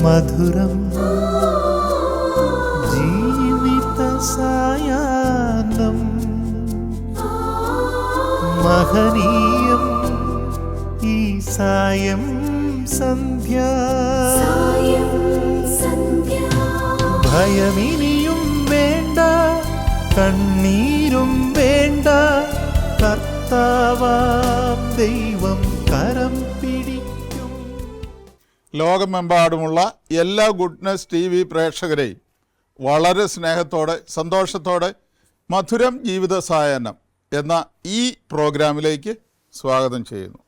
മധുരം ജീവിത സായാഹ്നം മഹനീയം ഈ സായം സന്ധ്യ ഭയമിനിയും വേണ്ട കണ്ണീരും വേണ്ട കർത്താവാം ദൈവം കരം പിടിക്കും. ലോകമെമ്പാടുമുള്ള എല്ലാ ഗുഡ്നസ് TV പ്രേക്ഷകരെയും വളരെ സ്നേഹത്തോടെ സന്തോഷത്തോടെ മധുരം ജീവിത സായാഹ്നം എന്ന ഈ പ്രോഗ്രാമിലേക്ക് സ്വാഗതം ചെയ്യുന്നു.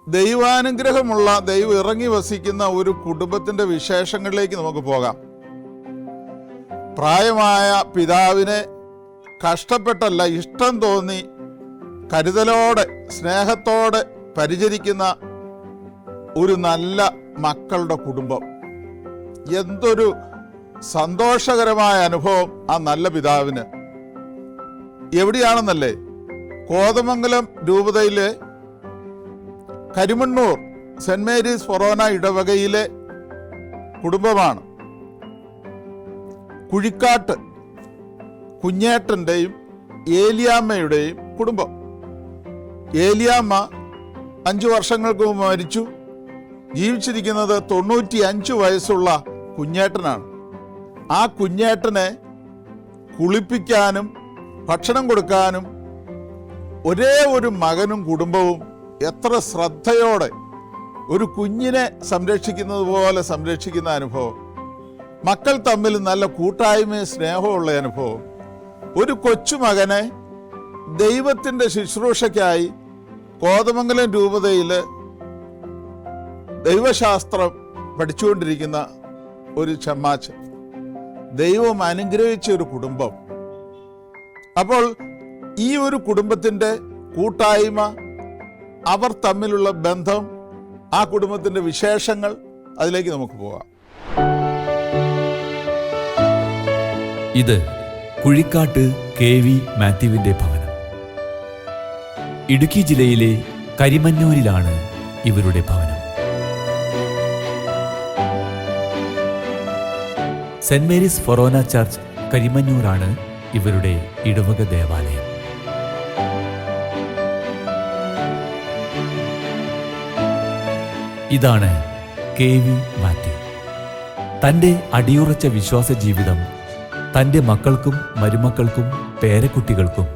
ദൈവാനുഗ്രഹമുള്ള ദൈവം ഇറങ്ങി വസിക്കുന്ന ഒരു കുടുംബത്തിൻ്റെ വിശേഷങ്ങളിലേക്ക് നമുക്ക് പോകാം. പ്രായമായ പിതാവിനെ കഷ്ടപ്പെട്ടല്ല, ഇഷ്ടം തോന്നി കരുതലോടെ സ്നേഹത്തോടെ പരിചരിക്കുന്ന ഒരു നല്ല മക്കളുടെ കുടുംബം. എന്തൊരു സന്തോഷകരമായ അനുഭവം ആ നല്ല പിതാവിന്. എവിടെയാണെന്നല്ലേ? കോതമംഗലം രൂപതയിലെ കരിമണ്ണൂർ സെന്റ് മേരീസ് ഫൊറോന ഇടവകയിലെ കുടുംബമാണ്. കുഴിക്കാട്ട് കുഞ്ഞേട്ടൻ്റെയും ഏലിയാമ്മയുടെയും കുടുംബം. ഏലിയാമ്മ 5 വർഷങ്ങൾക്ക് മുമ്പ് മരിച്ചു. ജീവിച്ചിരിക്കുന്നത് 95 വയസ്സുള്ള കുഞ്ഞേട്ടനാണ്. ആ കുഞ്ഞേട്ടനെ കുളിപ്പിക്കാനും ഭക്ഷണം കൊടുക്കാനും ഒരേ ഒരു മകനും കുടുംബവും എത്ര ശ്രദ്ധയോടെ ഒരു കുഞ്ഞിനെ സംരക്ഷിക്കുന്നത് പോലെ സംരക്ഷിക്കുന്ന അനുഭവം. മക്കൾ തമ്മിൽ നല്ല കൂട്ടായ്മയും സ്നേഹമുള്ള അനുഭവം. ഒരു കൊച്ചുമകനെ ദൈവത്തിൻ്റെ ശുശ്രൂഷയ്ക്കായി കോതമംഗലം രൂപതയിൽ ദൈവശാസ്ത്രം പഠിച്ചുകൊണ്ടിരിക്കുന്ന ഒരു ചമ്മാച്ചൻ. ദൈവം അനുഗ്രഹിച്ച ഒരു കുടുംബം. അപ്പോൾ ഈ ഒരു കുടുംബത്തിൻ്റെ കൂട്ടായ്മ, അവർ തമ്മിലുള്ള ബന്ധം, ആ കുടുംബത്തിൻ്റെ വിശേഷങ്ങൾ, അതിലേക്ക് നമുക്ക് പോകാം. ഇത് കുഴിക്കാട്ട് KV മാത്യുവിൻ്റെ ഭവനം. ഇടുക്കി ജില്ലയിലെ കരിമന്നൂരിലാണ് ഇവരുടെ ഭവനം. സെന്റ് മേരീസ് ഫൊറോന ചർച്ച് കരിമന്നൂരാണ് ഇവരുടെ ഇടവക ദേവാലയം. ഇതാണ് KV മാത്യു. തൻ്റെ അടിയുറച്ച വിശ്വാസ ജീവിതം തൻ്റെ മക്കൾക്കും മരുമക്കൾക്കും പേരക്കുട്ടികൾക്കും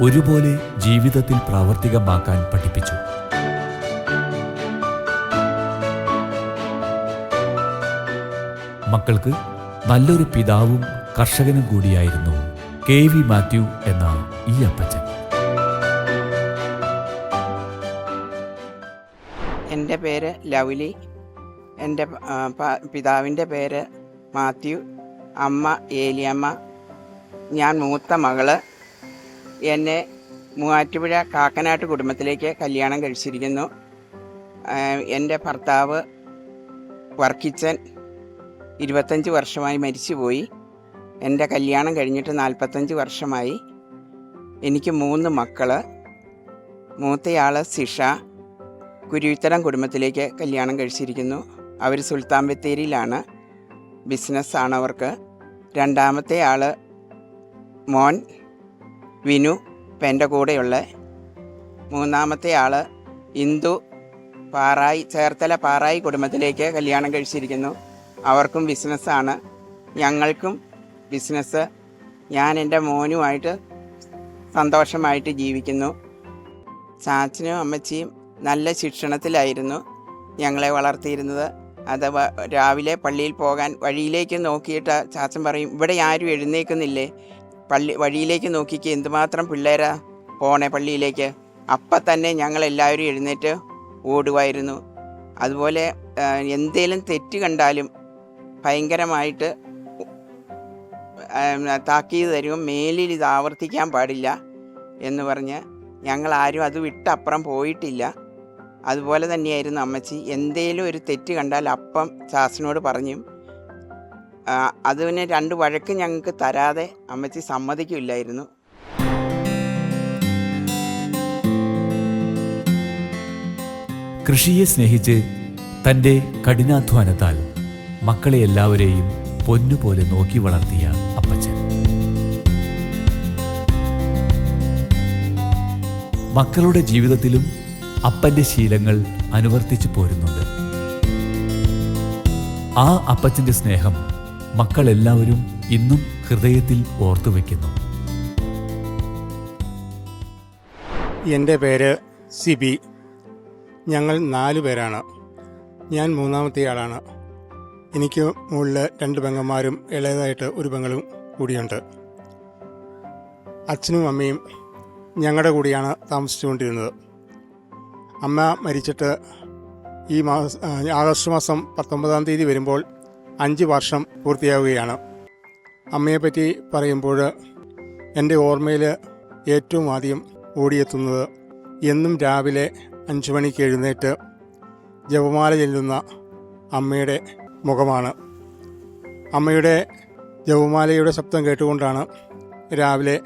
ഒരുപോലെ ജീവിതത്തിൽ പ്രാവർത്തികമാക്കാൻ പഠിപ്പിച്ചു. മക്കൾക്ക് നല്ലൊരു പിതാവും കർഷകനും കൂടിയായിരുന്നു KV മാത്യു എന്ന ഈ അപ്പച്ചൻ. എൻ്റെ പേര് ലൗലി. എൻ്റെ പിതാവിൻ്റെ പേര് മാത്യു, അമ്മ ഏലിയമ്മ. ഞാൻ മൂത്ത മകള്. എന്നെ മൂവാറ്റുപുഴ കാക്കനാട്ട് കുടുംബത്തിലേക്ക് കല്യാണം കഴിച്ചിരിക്കുന്നു. എൻ്റെ ഭർത്താവ് വർക്കിച്ചൻ 25 വർഷമായി മരിച്ചുപോയി. എൻ്റെ കല്യാണം കഴിഞ്ഞിട്ട് 45 വർഷമായി. എനിക്ക് 3 മക്കൾ. മൂത്തയാൾ സിഷ കുരുവിത്തരം കുടുംബത്തിലേക്ക് കല്യാണം കഴിച്ചിരിക്കുന്നു. അവർ സുൽത്താൻ ബത്തേരിയിലാണ്, ബിസിനസ്സാണ് അവർക്ക്. രണ്ടാമത്തെ ആൾ മോൻ വിനു, ഇപ്പം എൻ്റെ കൂടെയുള്ള. മൂന്നാമത്തെ ആൾ ഇന്ദു ചേർത്തല പാറായി കുടുംബത്തിലേക്ക് കല്യാണം കഴിച്ചിരിക്കുന്നു. അവർക്കും ബിസിനസ്സാണ്, ഞങ്ങൾക്കും ബിസിനസ്. ഞാൻ എൻ്റെ മോനുമായിട്ട് സന്തോഷമായിട്ട് ജീവിക്കുന്നു. ചാച്ചനും അമ്മച്ചിയും നല്ല ശിക്ഷണത്തിലായിരുന്നു ഞങ്ങളെ വളർത്തിയിരുന്നത്. അഥവാ രാവിലെ പള്ളിയിൽ പോകാൻ വഴിയിലേക്ക് നോക്കിയിട്ട് ചാച്ചൻ പറയും, ഇവിടെ ആരും എഴുന്നേൽക്കുന്നില്ലേ, വഴിയിലേക്ക് നോക്കിക്ക് എന്തുമാത്രം പിള്ളേരാ പോണേ പള്ളിയിലേക്ക്. അപ്പം തന്നെ ഞങ്ങളെല്ലാവരും എഴുന്നേറ്റ് ഓടുമായിരുന്നു. അതുപോലെ എന്തേലും തെറ്റ് കണ്ടാലും ഭയങ്കരമായിട്ട് താക്കീത് തരും, മേലിൽ ഇത് ആവർത്തിക്കാൻ പാടില്ല എന്ന് പറഞ്ഞ് ഞങ്ങളാരും അത് വിട്ടപ്പുറം പോയിട്ടില്ല. അതുപോലെ തന്നെയായിരുന്നു അമ്മച്ചി. എന്തേലും ഒരു തെറ്റ് കണ്ടാൽ അപ്പം ചാച്ചനോട് പറഞ്ഞു അതിന് 2 വഴക്ക് ഞങ്ങൾക്ക് തരാതെ അമ്മച്ചി സമ്മതിക്കില്ലായിരുന്നു. കൃഷിയെ സ്നേഹിച്ച് തൻ്റെ കഠിനാധ്വാനത്താൽ മക്കളെ എല്ലാവരെയും പൊന്നുപോലെ നോക്കി വളർത്തിയ അപ്പച്ചൻ മക്കളുടെ ജീവിതത്തിലും അപ്പൻ്റെ ശീലങ്ങൾ അനുവർത്തിച്ചു പോരുന്നുണ്ട്. ആ അപ്പച്ചൻ്റെ സ്നേഹം മക്കളെല്ലാവരും ഇന്നും ഹൃദയത്തിൽ ഓർത്തുവെക്കുന്നു. എൻ്റെ പേര് സിബി. ഞങ്ങൾ 4 പേരാണ്. ഞാൻ 3ാമത്തെ ആളാണ്. എനിക്ക് മുകളിൽ 2 പെങ്ങന്മാരും ഇളയതായിട്ട് ഒരു പെങ്ങളും കൂടിയുണ്ട്. അച്ഛനും അമ്മയും ഞങ്ങളുടെ കൂടിയാണ് താമസിച്ചുകൊണ്ടിരുന്നത്. അമ്മ മരിച്ചിട്ട് ഈ ആഗസ്റ്റ് മാസം 19-ാം തീയതി വരുമ്പോൾ 5 വർഷം പൂർത്തിയാവുകയാണ്. അമ്മയെപ്പറ്റി പറയുമ്പോൾ എൻ്റെ ഓർമ്മയിൽ ഏറ്റവും ആദ്യം ഓടിയെത്തുന്നത് എന്നും രാവിലെ 5 മണിക്ക് എഴുന്നേറ്റ് ജപമാല ചൊല്ലുന്ന അമ്മയുടെ മുഖമാണ്. അമ്മയുടെ ജപമാലയുടെ ശബ്ദം കേട്ടുകൊണ്ടാണ് രാവിലെ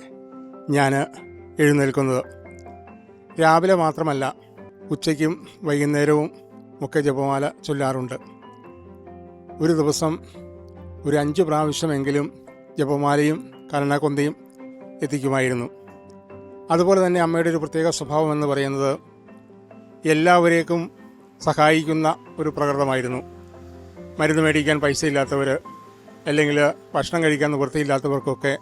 ഞാൻ എഴുന്നേൽക്കുന്നത്. രാവിലെ മാത്രമല്ല, ഉച്ചയ്ക്കും വൈകുന്നേരവും ഒക്കെ ജപമാല ചൊല്ലാറുണ്ട്. ഒരു ദിവസം ഒരു 5 പ്രാവശ്യമെങ്കിലും ജപമാലയും കരുണാക്കൊന്തയും എത്തിക്കുമായിരുന്നു. അതുപോലെ തന്നെ അമ്മയുടെ ഒരു പ്രത്യേക സ്വഭാവം എന്ന് പറയുന്നത് എല്ലാവരേക്കും സഹായിക്കുന്ന ഒരു പ്രകൃതമായിരുന്നു. മരുന്ന് മേടിക്കാൻ പൈസ ഇല്ലാത്തവർ, അല്ലെങ്കിൽ ഭക്ഷണം കഴിക്കാൻ നിവൃത്തിയില്ലാത്തവർക്കൊക്കെ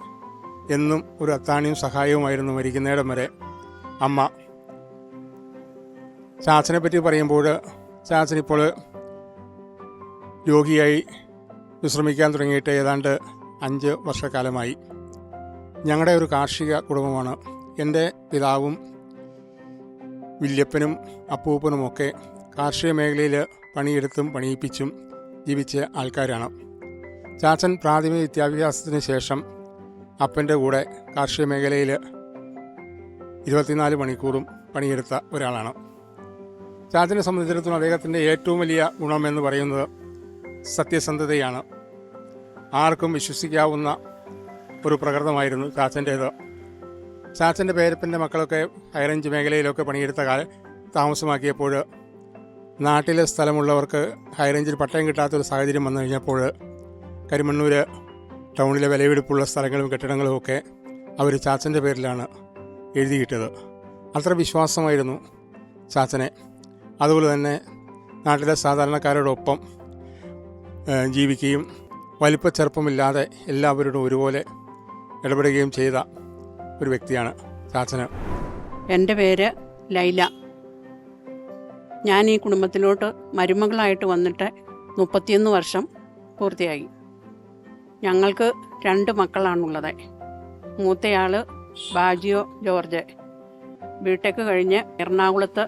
എന്നും ഒരു അത്താണിയും സഹായവുമായിരുന്നു മരിക്കുന്നിടം വരെ അമ്മ. ചാച്ചനെ പറ്റി പറയുമ്പോൾ ചാച്ചനിപ്പോൾ രോഗിയായി വിശ്രമിക്കാൻ തുടങ്ങിയിട്ട് ഏതാണ്ട് 5 വർഷക്കാലമായി. ഞങ്ങളുടെ ഒരു കാർഷിക കുടുംബമാണ്. എൻ്റെ പിതാവും വല്യപ്പനും അപ്പൂപ്പനുമൊക്കെ കാർഷിക മേഖലയിൽ പണിയെടുത്തും പണിയിപ്പിച്ചും ജീവിച്ച ആൾക്കാരാണ്. ചാച്ചൻ പ്രാഥമിക വിദ്യാഭ്യാസത്തിന് ശേഷം അപ്പൻ്റെ കൂടെ കാർഷിക മേഖലയിൽ 24 മണിക്കൂറും പണിയെടുത്ത ഒരാളാണ്. ചാച്ചനെ സംബന്ധിച്ചിടത്തോളം അദ്ദേഹത്തിൻ്റെ ഏറ്റവും വലിയ ഗുണമെന്ന് പറയുന്നത് സത്യസന്ധതയാണ്. ആർക്കും വിശ്വസിക്കാവുന്ന ഒരു പ്രകൃതമായിരുന്നു ചാച്ചൻ്റേത്. ചാച്ചൻ്റെ പേരപ്പൻ്റെ മക്കളൊക്കെ ഹൈറേഞ്ച് മേഖലയിലൊക്കെ പണിയെടുത്ത താമസമാക്കിയപ്പോൾ നാട്ടിലെ സ്ഥലമുള്ളവർക്ക് ഹൈറേഞ്ചിൽ പട്ടയം കിട്ടാത്തൊരു സാഹചര്യം വന്നു കഴിഞ്ഞപ്പോൾ കരിമണ്ണൂർ ടൗണിലെ വിലപിടിപ്പുള്ള സ്ഥലങ്ങളും കെട്ടിടങ്ങളും ഒക്കെ അവർ ചാച്ചൻ്റെ പേരിലാണ് എഴുതിയിട്ടത്. അത്ര വിശ്വാസമായിരുന്നു ചാച്ചനെ. അതുപോലെ തന്നെ നാട്ടിലെ സാധാരണക്കാരോടൊപ്പം ജീവിക്കുകയും വലിപ്പച്ചെറുപ്പമില്ലാതെ എല്ലാവരോടും ഒരുപോലെ ഇടപെടുകയും ചെയ്ത ഒരു വ്യക്തിയാണ് ചാച്ചന്. എൻ്റെ പേര് ലൈല. ഞാൻ ഈ കുടുംബത്തിലോട്ട് മരുമകളായിട്ട് വന്നിട്ട് 31 വർഷം പൂർത്തിയായി. ഞങ്ങൾക്ക് 2 മക്കളാണുള്ളത്. മൂത്തയാൾ ബാജിയോ ജോർജ്, ബിടെക് കഴിഞ്ഞ് എറണാകുളത്ത്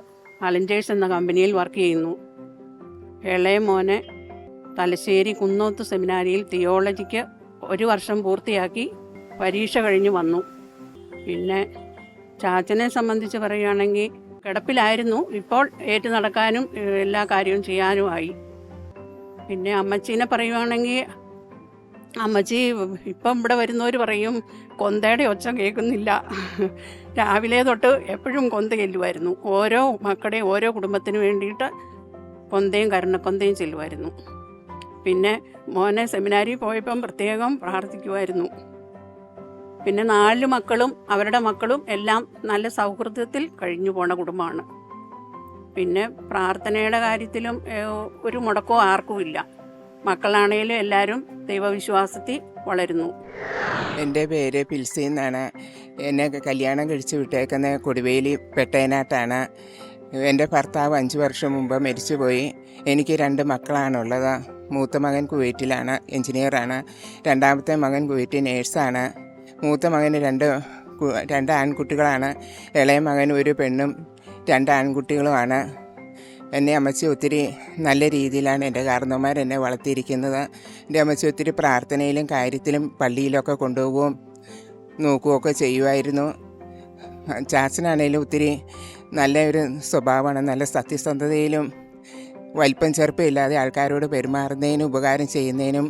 അലഞ്ചേഴ്സ് എന്ന കമ്പനിയിൽ വർക്ക് ചെയ്യുന്നു. ഇളയ മോനെ തലശ്ശേരി കുന്നോത്ത് സെമിനാരിയിൽ തിയോളജിക്ക് 1 വർഷം പൂർത്തിയാക്കി പരീക്ഷ കഴിഞ്ഞ് വന്നു. പിന്നെ ചാച്ചനെ സംബന്ധിച്ച് പറയുകയാണെങ്കിൽ കിടപ്പിലായിരുന്നു. ഇപ്പോൾ ഏറ്റു നടക്കാനും എല്ലാ കാര്യവും ചെയ്യാനുമായി. പിന്നെ അമ്മച്ചീനെ പറയുകയാണെങ്കിൽ അമ്മച്ചി ഇപ്പം ഇവിടെ വരുന്നവർ പറയും കൊന്തയുടെ ഒച്ച കേൾക്കുന്നില്ല. രാവിലെ തൊട്ട് എപ്പോഴും കൊന്ത ചെല്ലുമായിരുന്നു. ഓരോ മക്കളുടെയും ഓരോ കുടുംബത്തിന് വേണ്ടിയിട്ട് കൊന്തയും കരുണക്കൊന്തയും ചെല്ലുമായിരുന്നു. പിന്നെ മോനെ സെമിനാരിൽ പോയപ്പം പ്രത്യേകം പ്രാർത്ഥിക്കുമായിരുന്നു. പിന്നെ 4 മക്കളും അവരുടെ മക്കളും എല്ലാം നല്ല സൗഹൃദത്തിൽ കഴിഞ്ഞു പോണ കുടുംബമാണ്. പിന്നെ പ്രാർത്ഥനയുടെ കാര്യത്തിലും ഒരു മുടക്കോ ആർക്കുമില്ല. മക്കളാണേലും എല്ലാവരും ദൈവവിശ്വാസത്തിൽ വളരുന്നു. എൻ്റെ പേര് പിൽസി എന്നാണ്. എന്നെ കല്യാണം കഴിച്ച് വിട്ടേക്കുന്ന കൊടുവേലി പെട്ടേനാട്ടാണ്. എൻ്റെ ഭർത്താവ് 5 വർഷം മുമ്പ് മരിച്ചുപോയി. എനിക്ക് 2 മക്കളാണുള്ളത്. മൂത്ത മകൻ കുവൈറ്റിലാണ്, എൻജിനീയറാണ്. 2ാമത്തെ മകൻ കുവൈറ്റ് നേഴ്സാണ്. മൂത്ത മകന് 2 ആൺകുട്ടികളാണ്. ഇളയ മകൻ ഒരു പെണ്ണും 2 ആൺകുട്ടികളുമാണ്. എന്നെ അമ്മച്ചി ഒത്തിരി നല്ല രീതിയിലാണ് എൻ്റെ കാരണവന്മാർ എന്നെ വളർത്തിയിരിക്കുന്നത്. എൻ്റെ അമ്മച്ചി ഒത്തിരി പ്രാർത്ഥനയിലും കാര്യത്തിലും പള്ളിയിലൊക്കെ കൊണ്ടുപോകുകയും നോക്കുകയൊക്കെ ചെയ്യുമായിരുന്നു. ചാച്ചനാണേലും ഒത്തിരി നല്ല ഒരു സ്വഭാവമാണ്. നല്ല സത്യസന്ധതയിലും വലിപ്പം ചെറുപ്പമില്ലാതെ ആൾക്കാരോട് പെരുമാറുന്നതിനും ഉപകാരം ചെയ്യുന്നതിനും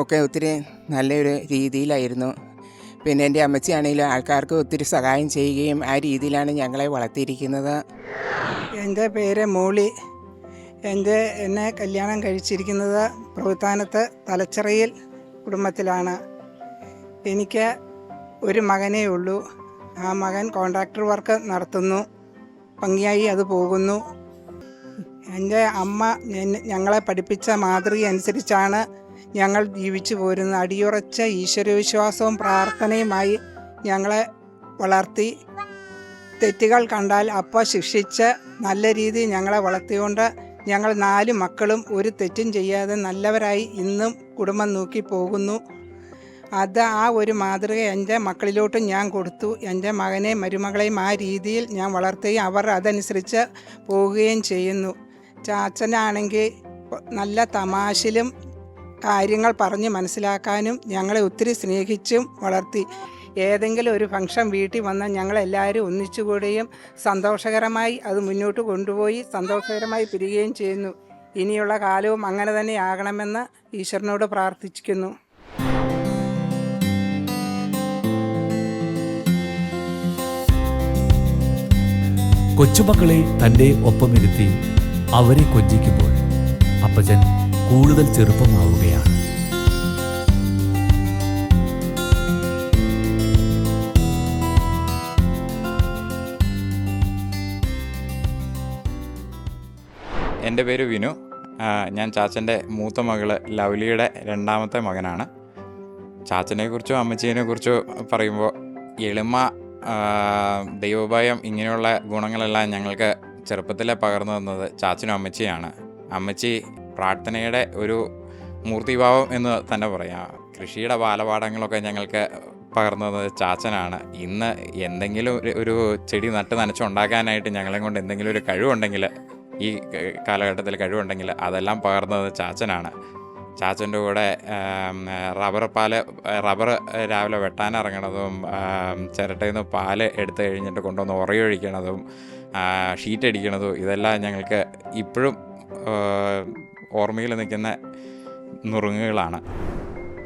ഒക്കെ ഒത്തിരി നല്ലൊരു രീതിയിലായിരുന്നു. പിന്നെ എൻ്റെ അമ്മച്ചിയാണെങ്കിലും ആൾക്കാർക്ക് ഒത്തിരി സഹായം ചെയ്യുകയും ആ രീതിയിലാണ് ഞങ്ങളെ വളർത്തിയിരിക്കുന്നത്. എൻ്റെ പേര് മോളി. എന്നെ കല്യാണം കഴിച്ചിരിക്കുന്നത് പ്രവിത്താനത്ത് തലച്ചിറയിൽ കുടുംബത്തിലാണ്. എനിക്ക് ഒരു മകനേ ഉള്ളൂ. ആ മകൻ കോൺട്രാക്ടർ വർക്ക് നടത്തുന്നു. ഭംഗിയായി അത് പോകുന്നു. എൻ്റെ അമ്മ ഞങ്ങളെ പഠിപ്പിച്ച മാതൃക അനുസരിച്ചാണ് ഞങ്ങൾ ജീവിച്ചു പോരുന്നത്. അടിയുറച്ച ഈശ്വരവിശ്വാസവും പ്രാർത്ഥനയുമായി ഞങ്ങളെ വളർത്തി. തെറ്റുകൾ കണ്ടാൽ അപ്പോൾ ശിക്ഷിച്ച് നല്ല രീതിയിൽ ഞങ്ങളെ വളർത്തിക്കൊണ്ട് ഞങ്ങൾ 4 മക്കളും ഒരു തെറ്റും ചെയ്യാതെ നല്ലവരായി ഇന്നും കുടുംബം നോക്കി പോകുന്നു. ആ ഒരു മാതൃക എൻ്റെ മക്കളിലോട്ടും ഞാൻ കൊടുത്തു. എൻ്റെ മകനെയും മരുമകളെയും ആ രീതിയിൽ ഞാൻ വളർത്തുകയും അവർ അതനുസരിച്ച് പോവുകയും ചെയ്യുന്നു. ചാച്ചനാണെങ്കിൽ നല്ല തമാശയിലും കാര്യങ്ങൾ പറഞ്ഞ് മനസ്സിലാക്കാനും ഞങ്ങളെ ഒത്തിരി സ്നേഹിച്ചും വളർത്തി. ഏതെങ്കിലും ഒരു ഫംഗ്ഷൻ വീട്ടിൽ വന്നാൽ ഞങ്ങളെല്ലാവരും ഒന്നിച്ചുകൂടുകയും സന്തോഷകരമായി അത് മുന്നോട്ട് കൊണ്ടുപോയി സന്തോഷകരമായി പിരിയുകയും ചെയ്യുന്നു. ഇനിയുള്ള കാലവും അങ്ങനെ തന്നെ ആകണമെന്ന് ഈശ്വരനോട് പ്രാർത്ഥിക്കുന്നു. കൊച്ചുമക്കളെ തൻ്റെ ഒപ്പമിരുത്തി അവരെ കൊഞ്ചിക്കുമ്പോൾ അപ്പച്ചൻ കൂടുതൽ ചെറുപ്പമാവുകയാണ്. എൻ്റെ പേര് വിനു. ഞാൻ ചാച്ചൻ്റെ മൂത്ത മകൾ ലവ്ലിയുടെ 2ാമത്തെ മകനാണ്. ചാച്ചനെക്കുറിച്ചോ അമ്മച്ചീനെക്കുറിച്ചോ പറയുമ്പോൾ എളിമ, ദൈവഭയം, ഇങ്ങനെയുള്ള ഗുണങ്ങളെല്ലാം ഞങ്ങൾക്ക് ചെറുപ്പത്തിലെ പകർന്നു തന്നത് ചാച്ചനും അമ്മച്ചിയാണ്. അമ്മച്ചി പ്രാർത്ഥനയുടെ ഒരു മൂർത്തിഭാവം എന്ന് തന്നെ പറയാം. കൃഷിയുടെ ബാലപാഠങ്ങളൊക്കെ ഞങ്ങൾക്ക് പകർന്നു തന്നത് ചാച്ചനാണ്. ഇന്ന് എന്തെങ്കിലും ഒരു ചെടി നട്ട് നനച്ചുണ്ടാക്കാനായിട്ട് ഞങ്ങളെ കൊണ്ട് എന്തെങ്കിലും ഒരു കഴിവുണ്ടെങ്കിൽ, ഈ കാലഘട്ടത്തിൽ കഴിവുണ്ടെങ്കിൽ അതെല്ലാം പകർന്നത് ചാച്ചനാണ്. ചാച്ചൻ്റെ കൂടെ റബ്ബർ രാവിലെ വെട്ടാനിറങ്ങണതും ചിരട്ടയിൽ നിന്ന് പാല് എടുത്തു കഴിഞ്ഞിട്ട് കൊണ്ടുവന്ന് ഉറയൊഴിക്കണതും ഷീറ്റ് അടിക്കണതും ഇതെല്ലാം ഞങ്ങൾക്ക് ഇപ്പോഴും ഓർമ്മയിൽ നിൽക്കുന്ന നുറുങ്ങുകളാണ്.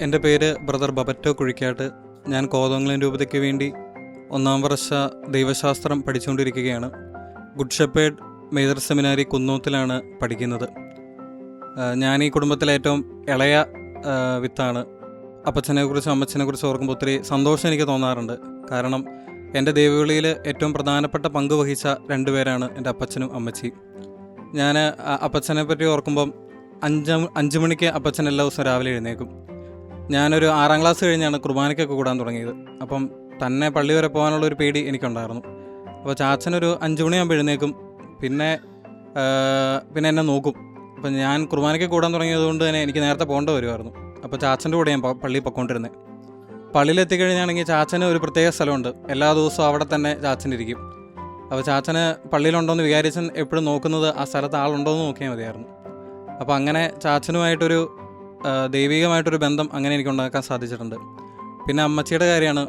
എൻ്റെ പേര് ബ്രദർ ബബറ്റോ കുഴിക്കാട്ട്. ഞാൻ കോതമംഗലം രൂപതയ്ക്ക് വേണ്ടി 1ാം വർഷ ദൈവശാസ്ത്രം പഠിച്ചുകൊണ്ടിരിക്കുകയാണ്. ഗുഡ് ഷെപ്പേർഡ് മേജർ സെമിനാരി കുന്നോത്തിലാണ് പഠിക്കുന്നത്. ഞാൻ ഈ കുടുംബത്തിലെ ഏറ്റവും ഇളയ വിത്താണ്. അപ്പച്ചനെക്കുറിച്ചും അമ്മച്ചനെക്കുറിച്ചും ഓർക്കുമ്പോൾ ഒത്തിരി സന്തോഷം എനിക്ക് തോന്നാറുണ്ട്. കാരണം എൻ്റെ ദൈവവിളിയിൽ ഏറ്റവും പ്രധാനപ്പെട്ട പങ്ക് വഹിച്ച 2 പേരാണ് എൻ്റെ അപ്പച്ചനും അമ്മച്ചിയും. ഞാൻ അപ്പച്ചനെ പറ്റി ഓർക്കുമ്പം 5 മണിക്ക് അപ്പച്ചൻ എല്ലാ ദിവസവും രാവിലെ എഴുന്നേക്കും. ഞാനൊരു 6ാം ക്ലാസ് കഴിഞ്ഞാണ് കുർബാനയ്ക്കൊക്കെ കൂടാൻ തുടങ്ങിയത്. അപ്പം തന്നെ പള്ളി വരെ പോകാനുള്ളൊരു പേടി എനിക്കുണ്ടായിരുന്നു. അപ്പോൾ ചാച്ചനൊരു 5 മണിയാകുമ്പോൾ എഴുന്നേക്കും. പിന്നെ എന്നെ നോക്കും. അപ്പം ഞാൻ കുർബാനയ്ക്ക് കൂടാൻ തുടങ്ങിയതുകൊണ്ട് തന്നെ എനിക്ക് നേരത്തെ പോകേണ്ട വരുമായിരുന്നു. അപ്പോൾ ചാച്ചൻ്റെ കൂടെ ഞാൻ പള്ളിയിൽ പൊയ്ക്കൊണ്ടിരുന്നത്. പള്ളിയിലെത്തിക്കഴിഞ്ഞാണെങ്കിൽ ചാച്ചന് ഒരു പ്രത്യേക സ്ഥലമുണ്ട്. എല്ലാ ദിവസവും അവിടെ തന്നെ ചാച്ചനിരിക്കും. അപ്പോൾ ചാച്ചന് പള്ളിയിലുണ്ടോയെന്ന് വിചാരിച്ചൻ എപ്പോഴും നോക്കുന്നത് ആ സ്ഥലത്ത് ആളുണ്ടോയെന്ന് നോക്കിയാൽ മതിയായിരുന്നു. അപ്പോൾ അങ്ങനെ ചാച്ചനുമായിട്ടൊരു ദൈവികമായിട്ടൊരു ബന്ധം അങ്ങനെ എനിക്ക് ഉണ്ടാക്കാൻ സാധിച്ചിട്ടുണ്ട്. പിന്നെ അമ്മച്ചിയുടെ കാര്യമാണ്.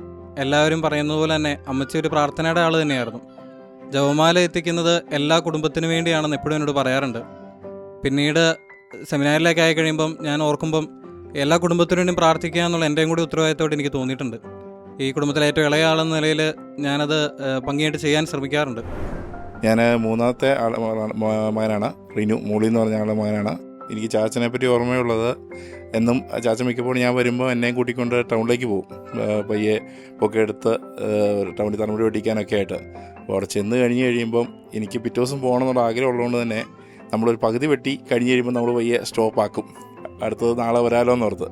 എല്ലാവരും പറയുന്നത് പോലെ തന്നെ അമ്മച്ചി ഒരു പ്രാർത്ഥനയുടെ ആൾ തന്നെയായിരുന്നു. ജപമാല എത്തിക്കുന്നത് എല്ലാ കുടുംബത്തിനു വേണ്ടിയാണെന്ന് എപ്പോഴും എന്നോട് പറയാറുണ്ട്. പിന്നീട് സെമിനാറിലേക്ക് ആയി കഴിയുമ്പം ഞാൻ ഓർക്കുമ്പം എല്ലാ കുടുംബത്തിനു വേണ്ടിയും പ്രാർത്ഥിക്കുക എന്നുള്ള എൻ്റെയും കൂടി ഉത്തരവാദിത്തമായിട്ട് എനിക്ക് തോന്നിയിട്ടുണ്ട്. ഈ കുടുംബത്തിലെ ഏറ്റവും ഇളയ ആളെന്ന നിലയിൽ ഞാനത് ഭംഗിയായിട്ട് ചെയ്യാൻ ശ്രമിക്കാറുണ്ട്. ഞാൻ 3ാമത്തെ മകനാണ്. റിനു, മോളി എന്ന് പറഞ്ഞ ആളുടെ മകനാണ്. എനിക്ക് ചാച്ചനെ പറ്റി ഓർമ്മയുള്ളത്, എന്നും ചാച്ചൻ മിക്കപ്പോഴും ഞാൻ വരുമ്പോൾ എന്നെയും കൂട്ടിക്കൊണ്ട് ടൗണിലേക്ക് പോകും. പയ്യെ ഒക്കെ എടുത്ത് ടൗണിൽ തലമുടി വെട്ടിക്കാനൊക്കെ ആയിട്ട്. അപ്പോൾ അവിടെ ചെന്ന് കഴിയുമ്പം എനിക്ക് പിറ്റേ ദിവസം പോകണമെന്നുള്ള ആഗ്രഹം ഉള്ളതുകൊണ്ട് തന്നെ നമ്മളൊരു പകുതി വെട്ടി കഴിഞ്ഞ് കഴിയുമ്പോൾ നമ്മൾ പയ്യെ സ്റ്റോപ്പാക്കും. അടുത്തത് നാളെ വരാമല്ലോ എന്നോർത്ത്.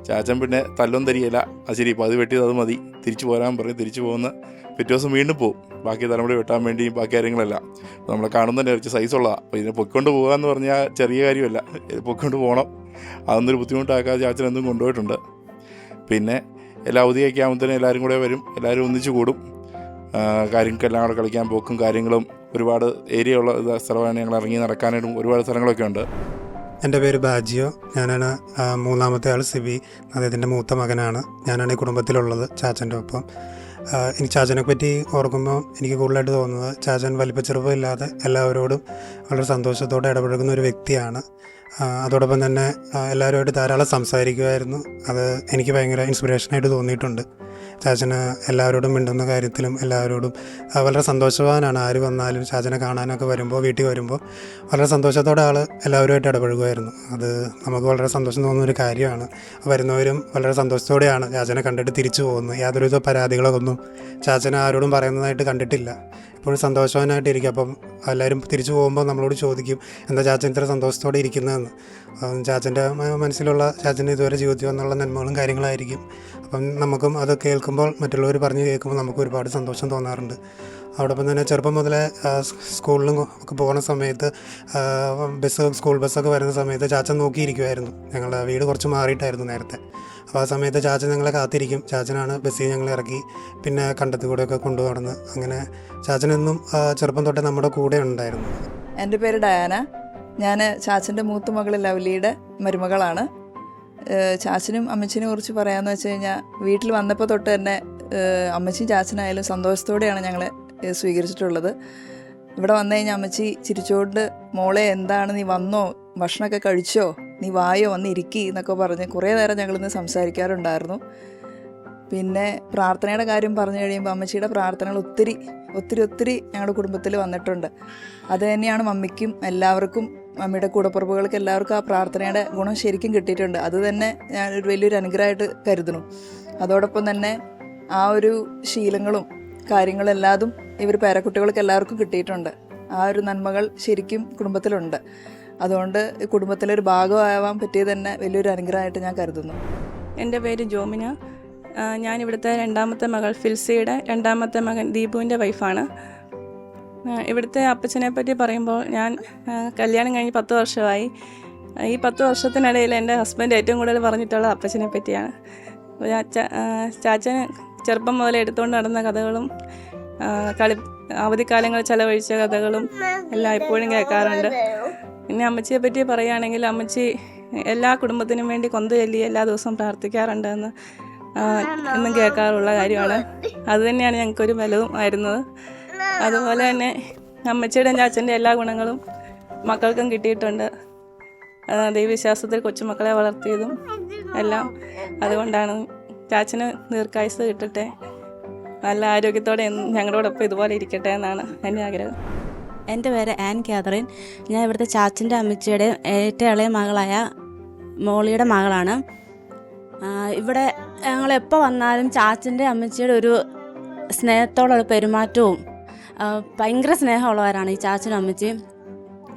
ചാച്ചൻ പിന്നെ തല്ലൊന്നും തരികയില്ല. അത് ശരി, പകുതി വെട്ടിയത് അത് മതി, തിരിച്ചു പോരാൻ പറയും. തിരിച്ചു പോകുന്ന പിറ്റേ ദിവസം വീണ്ടും പോകും, ബാക്കി തലമുടി വെട്ടാൻ വേണ്ടി ബാക്കി കാര്യങ്ങളെല്ലാം. നമ്മളെ കാണുന്നതന്നെ കുറച്ച് സൈസുള്ളതാണ്. അപ്പോൾ ഇതിനെ പൊയ്ക്കൊണ്ട് പോകുക എന്ന് പറഞ്ഞാൽ ചെറിയ കാര്യമല്ല. ഇത് പൊയ്ക്കൊണ്ട് പോകണം. അതൊന്നൊരു ബുദ്ധിമുട്ടാക്കാതെ ചാച്ചൻ എന്തും കൊണ്ടുപോയിട്ടുണ്ട്. പിന്നെ എല്ലാ അവധിയൊക്കെ ആകുമ്പോഴത്തേനും എല്ലാവരും കൂടെ വരും, എല്ലാവരും ഒന്നിച്ച് കൂടും. കാര്യങ്ങൾക്കെല്ലാം കൂടെ കളിക്കാൻ പോക്കും കാര്യങ്ങളും ഒരുപാട് ഏരിയ ഉള്ള സ്ഥലമാണ്. ഞങ്ങൾ ഇറങ്ങി നടക്കാനായിട്ടും ഒരുപാട് സ്ഥലങ്ങളൊക്കെ ഉണ്ട്. എൻ്റെ പേര് ബാജിയോ. ഞാനാണ് 3ാമത്തെ ആൾ സിബി, അദ്ദേഹത്തിൻ്റെ മൂത്ത മകനാണ്. ഞാനാണ് ഈ കുടുംബത്തിലുള്ളത് ചാച്ചൻ്റെ ഒപ്പം. എനിക്ക് ചാച്ചനെ പറ്റി ഓർക്കുമ്പോൾ എനിക്ക് കൂടുതലായിട്ട് തോന്നുന്നത് ചാച്ചൻ വലിപ്പച്ചെറുപ്പമില്ലാതെ എല്ലാവരോടും വളരെ സന്തോഷത്തോടെ ഇടപഴകുന്ന ഒരു വ്യക്തിയാണ്. അതോടൊപ്പം തന്നെ എല്ലാവരുമായിട്ട് ധാരാളം സംസാരിക്കുമായിരുന്നു. അത് എനിക്ക് ഭയങ്കര ഇൻസ്പിറേഷനായിട്ട് തോന്നിയിട്ടുണ്ട്. ചാച്ചന് എല്ലാവരോടും മിണ്ടുന്ന കാര്യത്തിലും എല്ലാവരോടും വളരെ സന്തോഷവാനാണ്. ആര് വന്നാലും ചാച്ചനെ കാണാനൊക്കെ വരുമ്പോൾ, വീട്ടിൽ വരുമ്പോൾ വളരെ സന്തോഷത്തോടെ ആൾ എല്ലാവരുമായിട്ട് ഇടപഴകുമായിരുന്നു. അത് നമുക്ക് വളരെ സന്തോഷം തോന്നുന്നൊരു കാര്യമാണ്. വരുന്നവരും വളരെ സന്തോഷത്തോടെയാണ് ചാച്ചനെ കണ്ടിട്ട് തിരിച്ചു പോകുന്നത്. യാതൊരുവിധ പരാതികളൊന്നും ചാച്ചനെ ആരോടും പറയുന്നതായിട്ട് കണ്ടിട്ടില്ല. എപ്പോഴും സന്തോഷവാനായിട്ടിരിക്കും. അപ്പം എല്ലാവരും തിരിച്ചു പോകുമ്പോൾ നമ്മളോട് ചോദിക്കും, എന്താ ചാച്ചൻ ഇത്ര സന്തോഷത്തോടെ ഇരിക്കുന്നതെന്ന്. ചാച്ചൻ്റെ മനസ്സിലുള്ള ചാച്ചൻ്റെ ഇതുവരെ ജീവിതത്തിൽ വന്നുള്ള നന്മകളും കാര്യങ്ങളായിരിക്കും. അപ്പം നമുക്കും അത് കേൾക്കുമ്പോൾ, മറ്റുള്ളവർ പറഞ്ഞ് കേൾക്കുമ്പോൾ നമുക്ക് ഒരുപാട് സന്തോഷം തോന്നാറുണ്ട്. അതോടൊപ്പം തന്നെ ചെറുപ്പം മുതലേ സ്കൂളിലും ഒക്കെ പോകുന്ന സമയത്ത് സ്കൂൾ ബസ്സൊക്കെ വരുന്ന സമയത്ത് ചാച്ചൻ നോക്കിയിരിക്കുമായിരുന്നു. ഞങ്ങളുടെ വീട് കുറച്ച് മാറിയിട്ടായിരുന്നു നേരത്തെ. അപ്പോൾ ആ സമയത്ത് ചാച്ചൻ ഞങ്ങളെ കാത്തിരിക്കും. ചാച്ചനാണ് ബസ്സിൽ ഞങ്ങളെ ഇറക്കി പിന്നെ കണ്ടത്തിൽ കൂടെയൊക്കെ കൊണ്ടുപോകുന്നത്. അങ്ങനെ ചാച്ചനെന്നും ചെറുപ്പം തൊട്ടേ നമ്മുടെ കൂടെ ഉണ്ടായിരുന്നു. എൻ്റെ പേര് ഡയാന. ഞാൻ ചാച്ചൻ്റെ മൂത്ത മകൾ ലവ്ലിയുടെ മരുമകളാണ്. ചാച്ചനും അമ്മച്ചിനെ കുറിച്ച് പറയാമെന്ന് വെച്ച് കഴിഞ്ഞാൽ, വീട്ടിൽ വന്നപ്പോൾ തൊട്ട് തന്നെ അമ്മച്ചിയും ചാച്ചനായാലും സന്തോഷത്തോടെയാണ് ഞങ്ങളെ സ്വീകരിച്ചിട്ടുള്ളത്. ഇവിടെ വന്നു കഴിഞ്ഞാൽ അമ്മച്ചി ചിരിച്ചുകൊണ്ട്, മോളെ എന്താണ്, നീ വന്നോ, ഭക്ഷണമൊക്കെ കഴിച്ചോ, നീ വായോ, വന്ന് ഇരിക്കി എന്നൊക്കെ പറഞ്ഞ് കുറേ നേരം ഞങ്ങളിന്ന് സംസാരിക്കാറുണ്ടായിരുന്നു. പിന്നെ പ്രാർത്ഥനയുടെ കാര്യം പറഞ്ഞു കഴിയുമ്പോൾ അമ്മച്ചിയുടെ പ്രാർത്ഥനകൾ ഒത്തിരി ഒത്തിരി ഒത്തിരി ഞങ്ങളുടെ കുടുംബത്തിൽ വന്നിട്ടുണ്ട്. അത് തന്നെയാണ് മമ്മിക്കും എല്ലാവർക്കും, മമ്മിയുടെ കൂടപ്പുറപ്പുകൾക്ക് എല്ലാവർക്കും ആ പ്രാർത്ഥനയുടെ ഗുണം ശരിക്കും കിട്ടിയിട്ടുണ്ട്. അത് തന്നെ ഞാനൊരു വലിയൊരു അനുഗ്രഹമായിട്ട് കരുതുന്നു. അതോടൊപ്പം തന്നെ ആ ഒരു ശീലങ്ങളും കാര്യങ്ങളും എല്ലാതും ഇവർ പേരക്കുട്ടികൾക്ക് എല്ലാവർക്കും കിട്ടിയിട്ടുണ്ട്. ആ ഒരു നന്മകൾ ശരിക്കും കുടുംബത്തിലുണ്ട്. അതുകൊണ്ട് കുടുംബത്തിലൊരു ഭാഗമാവാൻ പറ്റിയത് തന്നെ വലിയൊരു അനുഗ്രഹമായിട്ട് ഞാൻ കരുതുന്നു. എൻ്റെ പേര് ജോമിന. ഞാനിവിടുത്തെ രണ്ടാമത്തെ മകൾ ഫിൽസിയുടെ രണ്ടാമത്തെ മകൻ ദീപുവിൻ്റെ വൈഫാണ്. ഇവിടുത്തെ അപ്പച്ചനെ പറ്റി പറയുമ്പോൾ, ഞാൻ കല്യാണം കഴിഞ്ഞ് 10 വർഷമായി. ഈ 10 വർഷത്തിനിടയിൽ എൻ്റെ ഹസ്ബൻഡ് ഏറ്റവും കൂടുതൽ പറഞ്ഞിട്ടുള്ള അപ്പച്ചനെ പറ്റിയാണ്. ചാച്ചന് ചെറുപ്പം മുതൽ എടുത്തുകൊണ്ട് നടന്ന കഥകളും അവധിക്കാലങ്ങൾ ചെലവഴിച്ച കഥകളും എല്ലാം എപ്പോഴും കേൾക്കാറുണ്ട്. പിന്നെ അമ്മച്ചിയെ പറ്റി പറയുകയാണെങ്കിൽ, അമ്മച്ചി എല്ലാ കുടുംബത്തിനും വേണ്ടി കൊന്ത ചൊല്ലി എല്ലാ ദിവസവും പ്രാർത്ഥിക്കാറുണ്ടെന്ന് എന്നും കേൾക്കാറുള്ള കാര്യമാണ്. അതുതന്നെയാണ് ഞങ്ങൾക്കൊരു ബലവും ആയിരുന്നത്. അതുപോലെ തന്നെ അമ്മച്ചിയുടെ ചാച്ചൻ്റെ എല്ലാ ഗുണങ്ങളും മക്കൾക്കും കിട്ടിയിട്ടുണ്ട്. ദൈവവിശ്വാസത്തിൽ കൊച്ചുമക്കളെ വളർത്തിയതും എല്ലാം അതുകൊണ്ടാണ്. ചാച്ചന് ദീർഘായുസ്സ് കിട്ടട്ടെ, നല്ല ആരോഗ്യത്തോടെ ഞങ്ങളോടൊപ്പം ഇതുപോലെ ഇരിക്കട്ടെ എന്നാണ് എൻ്റെ ആഗ്രഹം. എൻ്റെ പേര് ആൻ കാതറിൻ. ഞാൻ ഇവിടുത്തെ ചാച്ചൻ്റെ അമ്മച്ചിയുടെ ഏറ്റവും ഇളയ മകളായ മോളിയുടെ മകളാണ്. ഇവിടെ ഞങ്ങളെപ്പോൾ വന്നാലും ചാച്ചൻ്റെ അമ്മച്ചിയുടെ ഒരു സ്നേഹത്തോടുള്ള പെരുമാറ്റവും ഭയങ്കര സ്നേഹമുള്ളവരാണ് ഈ ചാച്ചനും അമ്മച്ചിയും.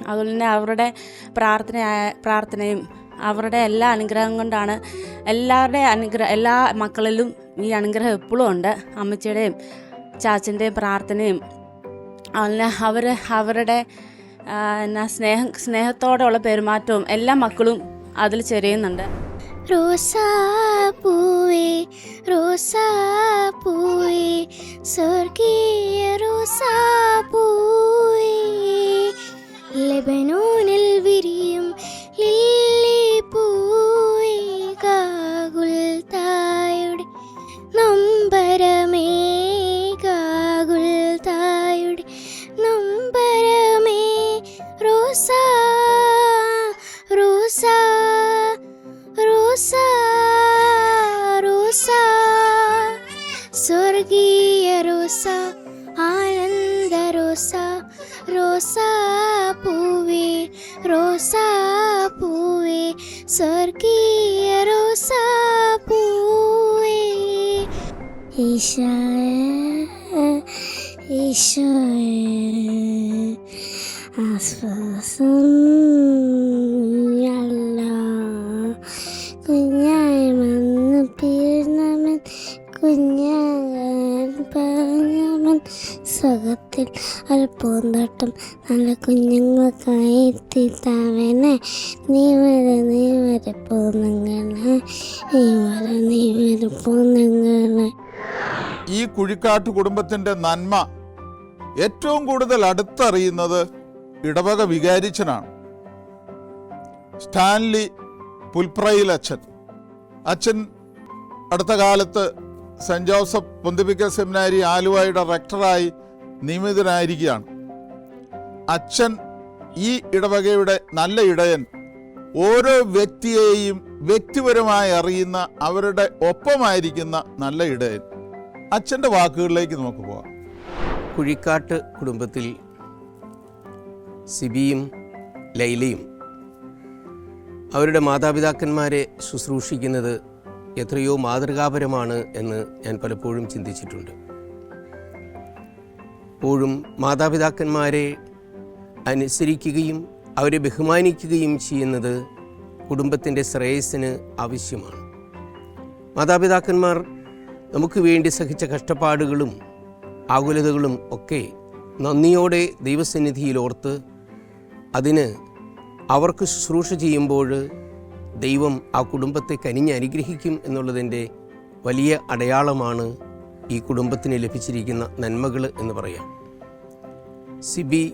അതുപോലെ തന്നെ അവരുടെ പ്രാർത്ഥനയും അവരുടെ എല്ലാ അനുഗ്രഹം കൊണ്ടാണ്, എല്ലാ മക്കളിലും ഈ അനുഗ്രഹം എപ്പോഴും ഉണ്ട്. അമ്മച്ചിയുടെയും ചാച്ചൻ്റെയും പ്രാർത്ഥനയും അതുപോലെ അവരുടെ സ്നേഹത്തോടെയുള്ള പെരുമാറ്റവും എല്ലാ മക്കളും അതിൽ ചെറിയുന്നുണ്ട്. റോസാപ്പൂവേ റോസാപ്പൂവേ സ്വർഗീയ റോസാപ്പൂവേ, ലെബനോനിൽ വിരിയും ലില്ലിപ്പൂവേ, ഗാഗുൽത്തായുടെ നൊമ്പരമേ, ഗാഗുൽത്തായുടെ നൊമ്പരമേ, റോസാ റോസാ റോസാ റോസാ, സ്വർഗീയ റോസാ, ആനന്ദ റോസാ, റോസാ പൂവേ, റോസാ പൂവേ, സ്വർഗീയ റോസാ പൂവേ. ഈശോയേ ഈശോയേ ആശ്വാസം കുഞ്ഞായി വന്ന് പിറന്നവൻ, കുഞ്ഞാൻ പറഞ്ഞവൻ, സുഖത്തിൽ ഒരു പൂന്തോട്ടം നല്ല കുഞ്ഞുങ്ങൾക്കായി എത്തിത്തവനെ, നീ വരെ പോന്നങ്ങളെ, നീ വരെ പോന്നങ്ങളെ. ഈ കുഴിക്കാട്ട് കുടുംബത്തിൻ്റെ നന്മ ഏറ്റവും കൂടുതൽ അടുത്തറിയുന്നത് ഇടവക വികാരിച്ചനാണ്. സ്റ്റാൻലി പുൽപ്രയിൽ അച്ഛൻ അടുത്ത കാലത്ത് സെൻറ് ജോസഫ് പൊന്തിപ്പിക്കൽ സെമിനാരി ആലുവയുടെ റെക്ടറായി നിയമിതനായിരിക്കുകയാണ്. അച്ഛൻ ഈ ഇടവകയുടെ നല്ല ഇടയൻ ഓരോ വ്യക്തിയെയും വ്യക്തിപരമായി അറിയുന്ന, അവരുടെ ഒപ്പമായിരിക്കുന്ന നല്ല ഇടയൻ. അച്ഛൻ്റെ വാക്കുകളിലേക്ക് നമുക്ക് പോകാം. കുഴിക്കാട്ട് കുടുംബത്തിൽ സിബിയും ലൈലയും അവരുടെ മാതാപിതാക്കന്മാരെ ശുശ്രൂഷിക്കുന്നത് എത്രയോ മാതൃകാപരമാണ് എന്ന് ഞാൻ പലപ്പോഴും ചിന്തിച്ചിട്ടുണ്ട്. എപ്പോഴും മാതാപിതാക്കന്മാരെ അനുസരിക്കുകയും അവരെ ബഹുമാനിക്കുകയും ചെയ്യുന്നത് കുടുംബത്തിൻ്റെ ശ്രേയസ്സിന് ആവശ്യമാണ്. മാതാപിതാക്കന്മാർ നമുക്ക് വേണ്ടി സഹിച്ച കഷ്ടപ്പാടുകളും ആകുലതകളും ഒക്കെ നന്ദിയോടെ ദൈവസന്നിധിയിൽ ഓർത്ത് അതിന് അവർക്ക് ശുശ്രൂഷ ചെയ്യുമ്പോൾ ദൈവം ആ കുടുംബത്തെ കനിഞ്ഞ് അനുഗ്രഹിക്കും എന്നുള്ളതിൻ്റെ വലിയ അടയാളമാണ് ഈ കുടുംബത്തിന് ലഭിച്ചിരിക്കുന്ന നന്മകൾ എന്ന് പറയാം. സിബി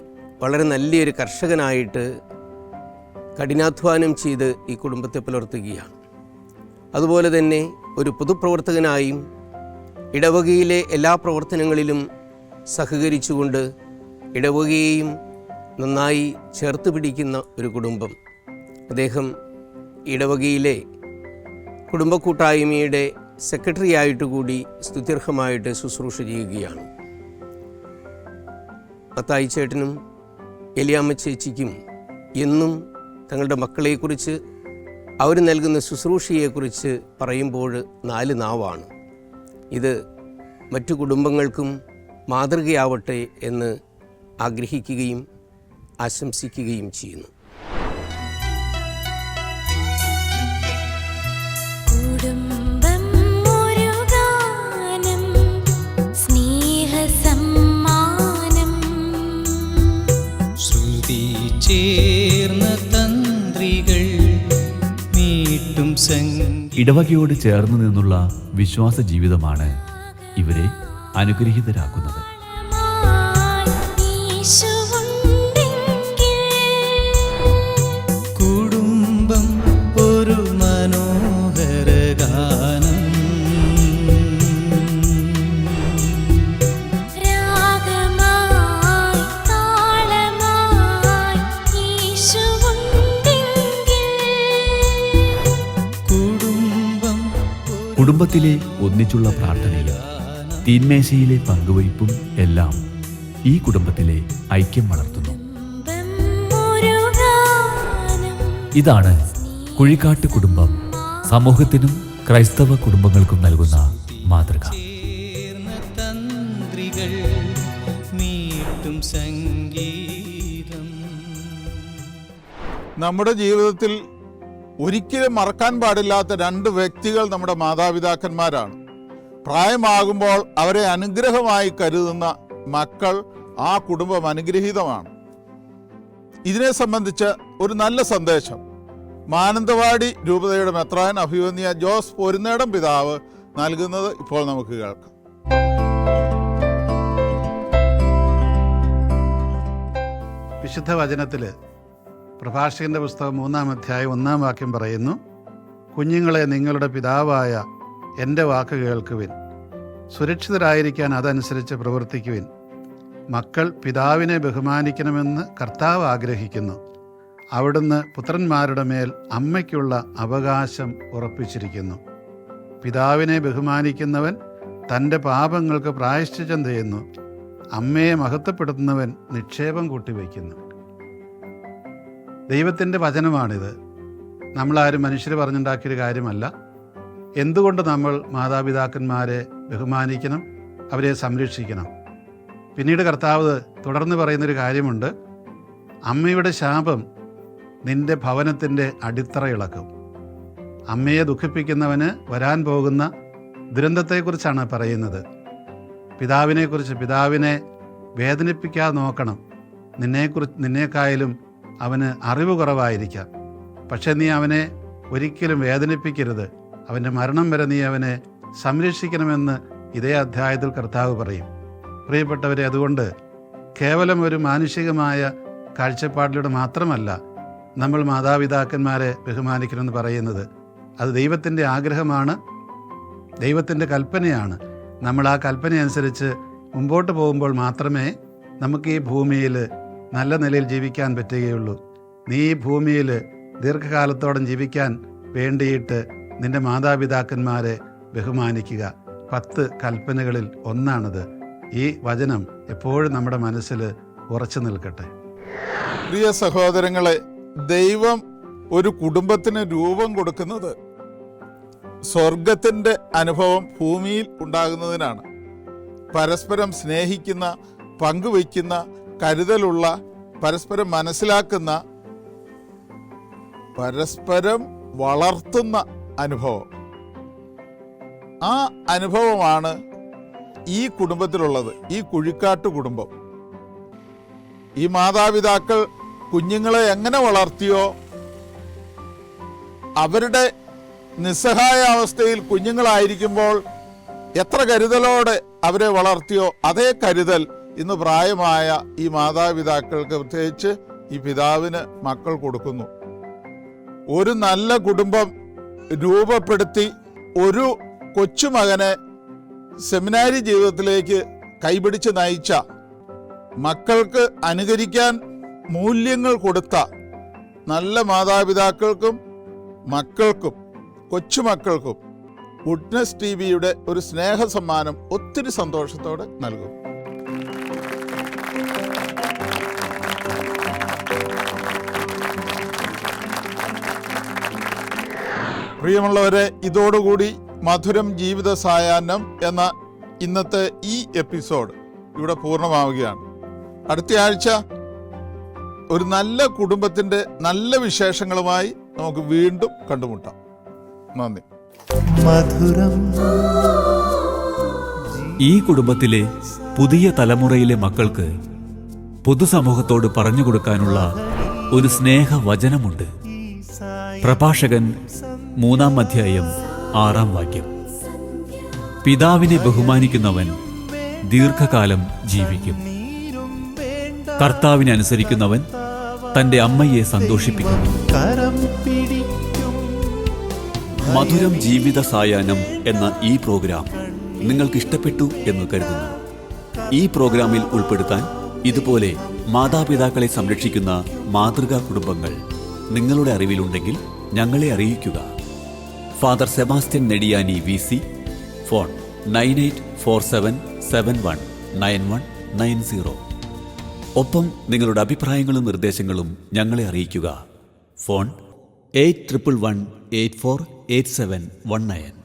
വളരെ നല്ലൊരു കർഷകനായിട്ട് കഠിനാധ്വാനം ചെയ്ത് ഈ കുടുംബത്തെ പുലർത്തുകയാണ്. അതുപോലെ തന്നെ ഒരു പൊതുപ്രവർത്തകനായും ഇടവകയിലെ എല്ലാ പ്രവർത്തനങ്ങളിലും സഹകരിച്ചുകൊണ്ട് ഇടവകയെയും നന്നായി ചേർത്ത് പിടിക്കുന്ന ഒരു കുടുംബം. അദ്ദേഹം ഇടവകയിലെ കുടുംബ കൂട്ടായ്മയുടെ സെക്രട്ടറി ആയിട്ട് കൂടി സ്തുത്യർഹമായിട്ട് ശുശ്രൂഷ ചെയ്യുകയാണ്. മത്തായി ചേട്ടനും എലിയാമ്മ ചേച്ചിക്കും എന്നും തങ്ങളുടെ മക്കളെക്കുറിച്ച് അവർ നൽകുന്ന ശുശ്രൂഷയെക്കുറിച്ച് പറയുമ്പോൾ 4 നാവാണ്. ഇത് മറ്റു കുടുംബങ്ങൾക്കും മാതൃകയാവട്ടെ എന്ന് ആഗ്രഹിക്കുകയും ആശംസിക്കുകയും ചെയ്യുന്നു. കുടുംബം ഒരു ഗാനം, സ്നേഹസമ്മാനം, ശ്രുതി ചേർന്ന തന്ത്രികൾ മീട്ടും ഇടവകയോട് ചേർന്ന് നിന്നുള്ള വിശ്വാസ ജീവിതമാണ് ഇവരെ അനുഗ്രഹീതരാക്കുന്നത്. കുടുംബം ഒരു മനോഹര ഗാനം, കുടുംബത്തിലെ ഒന്നിച്ചുള്ള പ്രാർത്ഥനയും തീന്മേശയിലെ പങ്കുവയ്പും എല്ലാം ഈ കുടുംബത്തിലെ ഐക്യം വളർത്തുന്നു. ഇതാണ് കുഴിക്കാട്ട് കുടുംബം സമൂഹത്തിനും ക്രൈസ്തവ കുടുംബങ്ങൾക്കും നൽകുന്ന മാതൃക. തന്ത്രികൾ മീട്ടും സംഗീതം. നമ്മുടെ ജീവിതത്തിൽ ഒരിക്കലും മറക്കാൻ പാടില്ലാത്ത 2 വ്യക്തികൾ നമ്മുടെ മാതാപിതാക്കന്മാരാണ്. പ്രായമാകുമ്പോൾ അവരെ അനുഗ്രഹമായി കരുതുന്ന മക്കൾ, ആ കുടുംബം അനുഗ്രഹീതമാണ്. ഇതിനെ സംബന്ധിച്ച് ഒരു നല്ല സന്ദേശം മാനന്തവാടി രൂപതയുടെ മെത്രാൻ അഭിവന്യ ജോസ് പൊരുന്നേടം പിതാവ് നൽകുന്നത് ഇപ്പോൾ നമുക്ക് കേൾക്കാം. വിശുദ്ധ വചനത്തിൽ പ്രഭാഷകന്റെ പുസ്തകം 3-ാം അധ്യായം 1-ാം വാക്യം പറയുന്നു, കുഞ്ഞുങ്ങളെ നിങ്ങളുടെ പിതാവായ എൻ്റെ വാക്ക് കേൾക്കുവിൻ, സുരക്ഷിതരായിരിക്കാൻ അതനുസരിച്ച് പ്രവർത്തിക്കുവിൻ. മക്കൾ പിതാവിനെ ബഹുമാനിക്കണമെന്ന് കർത്താവ് ആഗ്രഹിക്കുന്നു. അവിടുന്ന് പുത്രന്മാരുടെ മേൽ അമ്മയ്ക്കുള്ള അവകാശം ഉറപ്പിച്ചിരിക്കുന്നു. പിതാവിനെ ബഹുമാനിക്കുന്നവൻ തൻ്റെ പാപങ്ങൾക്ക് പ്രായശ്ചിത്തം ചെയ്യുന്നു. അമ്മയെ മഹത്വപ്പെടുത്തുന്നവൻ നിക്ഷേപം കൂട്ടിവയ്ക്കുന്നു. ദൈവത്തിൻ്റെ വചനമാണിത്. നമ്മളാരും മനുഷ്യർ പറഞ്ഞുണ്ടാക്കിയൊരു കാര്യമല്ല. എന്തുകൊണ്ട് നമ്മൾ മാതാപിതാക്കന്മാരെ ബഹുമാനിക്കണം, അവരെ സംരക്ഷിക്കണം? പിന്നീട് കർത്താവ് തുടർന്ന് പറയുന്നൊരു കാര്യമുണ്ട്, അമ്മയുടെ ശാപം നിന്റെ ഭവനത്തിൻ്റെ അടിത്തറ ഇളക്കും. അമ്മയെ ദുഃഖിപ്പിക്കുന്നവന് വരാൻ പോകുന്ന ദുരന്തത്തെക്കുറിച്ചാണ് പറയുന്നത്. പിതാവിനെക്കുറിച്ച്, പിതാവിനെ വേദനിപ്പിക്കാതെ നോക്കണം. നിന്നേക്കായാലും അവന് അറിവ് കുറവായിരിക്കാം, പക്ഷെ നീ അവനെ ഒരിക്കലും വേദനിപ്പിക്കരുത്. അവൻ്റെ മരണം വരെ നീ അവനെ സംരക്ഷിക്കണമെന്ന് ഇതേ അധ്യായത്തിൽ കർത്താവ് പറയും. പ്രിയപ്പെട്ടവരെ, അതുകൊണ്ട് കേവലം ഒരു മാനുഷികമായ കാഴ്ചപ്പാടിലൂടെ മാത്രമല്ല നമ്മൾ മാതാപിതാക്കന്മാരെ ബഹുമാനിക്കണമെന്ന് പറയുന്നത്. അത് ദൈവത്തിൻ്റെ ആഗ്രഹമാണ്, ദൈവത്തിൻ്റെ കൽപ്പനയാണ്. നമ്മൾ ആ കൽപ്പന അനുസരിച്ച് മുമ്പോട്ട് പോകുമ്പോൾ മാത്രമേ നമുക്ക് ഈ ഭൂമിയിൽ നല്ല നിലയിൽ ജീവിക്കാൻ പറ്റുകയുള്ളൂ. നീ ഈ ഭൂമിയിൽ ദീർഘകാലത്തോളം ജീവിക്കാൻ വേണ്ടിയിട്ട് നിന്റെ മാതാപിതാക്കന്മാരെ ബഹുമാനിക്കുക. 10 കൽപ്പനകളിൽ ഒന്നാണിത്. ഈ വചനം എപ്പോഴും നമ്മുടെ മനസ്സിൽ ഉറച്ചു നിൽക്കട്ടെ. പ്രിയ സഹോദരങ്ങളെ, ദൈവം ഒരു കുടുംബത്തിന് രൂപം കൊടുക്കുന്നത് സ്വർഗത്തിൻ്റെ അനുഭവം ഭൂമിയിൽ ഉണ്ടാകുന്നതിനാണ്. പരസ്പരം സ്നേഹിക്കുന്ന, പങ്കുവയ്ക്കുന്ന, കരുതലുള്ള, പരസ്പരം മനസ്സിലാക്കുന്ന, പരസ്പരം വളർത്തുന്ന അനുഭവം. ആ അനുഭവമാണ് ഈ കുടുംബത്തിലുള്ളത്, ഈ കുഴിക്കാട്ട് കുടുംബം. ഈ മാതാപിതാക്കൾ കുഞ്ഞുങ്ങളെ എങ്ങനെ വളർത്തിയോ, അവരുടെ നിസ്സഹായ അവസ്ഥയിൽ കുഞ്ഞുങ്ങളായിരിക്കുമ്പോൾ എത്ര കരുതലോടെ അവരെ വളർത്തിയോ അതേ കരുതൽ ഇന്ന് പ്രായമായ ഈ മാതാപിതാക്കൾക്ക്, പ്രത്യേകിച്ച് ഈ പിതാവിന് മക്കൾ കൊടുക്കുന്നു. ഒരു നല്ല കുടുംബം രൂപപ്പെടുത്തി ഒരു കൊച്ചുമകനെ സെമിനാരി ജീവിതത്തിലേക്ക് കൈപിടിച്ച് നയിച്ച, മക്കൾക്ക് അനുകരിക്കാൻ മൂല്യങ്ങൾ കൊടുത്ത നല്ല മാതാപിതാക്കൾക്കും മക്കൾക്കും കൊച്ചുമക്കൾക്കും ഗുഡ്നസ് TV-യുടെ ഒരു സ്നേഹ സമ്മാനം ഒത്തിരി സന്തോഷത്തോടെ നൽകും. പ്രിയമുള്ളവരെ, ഇതോടുകൂടി മധുരം ജീവിത സായാഹ്നം എന്ന ഇന്നത്തെ ഈ എപ്പിസോഡ് ഇവിടെ പൂർണ്ണമാവുകയാണ്. അടുത്ത ആഴ്ച ഒരു നല്ല കുടുംബത്തിൻ്റെ നല്ല വിശേഷങ്ങളുമായി നമുക്ക് വീണ്ടും കണ്ടുമുട്ടാം. നന്ദി. മധുരം. ഈ കുടുംബത്തിലെ പുതിയ തലമുറയിലെ മക്കൾക്ക് പൊതുസമൂഹത്തോട് പറഞ്ഞു കൊടുക്കാനുള്ള ഒരു സ്നേഹവചനമുണ്ട്. പ്രഭാഷകൻ 3-ാം അധ്യായം 6-ാം വാക്യം. പിതാവിനെ ബഹുമാനിക്കുന്നവൻ ദീർഘകാലം ജീവിക്കും. കർത്താവിനെ അനുസരിക്കുന്നവൻ തന്റെ അമ്മയെ സന്തോഷിപ്പിക്കുന്നു. കരം പിടിക്കും. മധുരം ജീവിത സായാഹ്നം എന്ന ഈ പ്രോഗ്രാം നിങ്ങൾക്ക് ഇഷ്ടപ്പെട്ടു എന്ന് കരുതുന്നു. ഈ പ്രോഗ്രാമിൽ ഉൾപ്പെടുത്താൻ ഇതുപോലെ മാതാപിതാക്കളെ സംരക്ഷിക്കുന്ന മാതൃകാ കുടുംബങ്ങൾ നിങ്ങളുടെ അറിവിലുണ്ടെങ്കിൽ ഞങ്ങളെ അറിയിക്കുക. Father Sebastian Nediyani VC, phone 9847719190. ഒപ്പം നിങ്ങളുടെ അഭിപ്രായങ്ങളും നിർദ്ദേശങ്ങളും ഞങ്ങളെ അറിയിക്കുക. ഫോൺ 8111848719.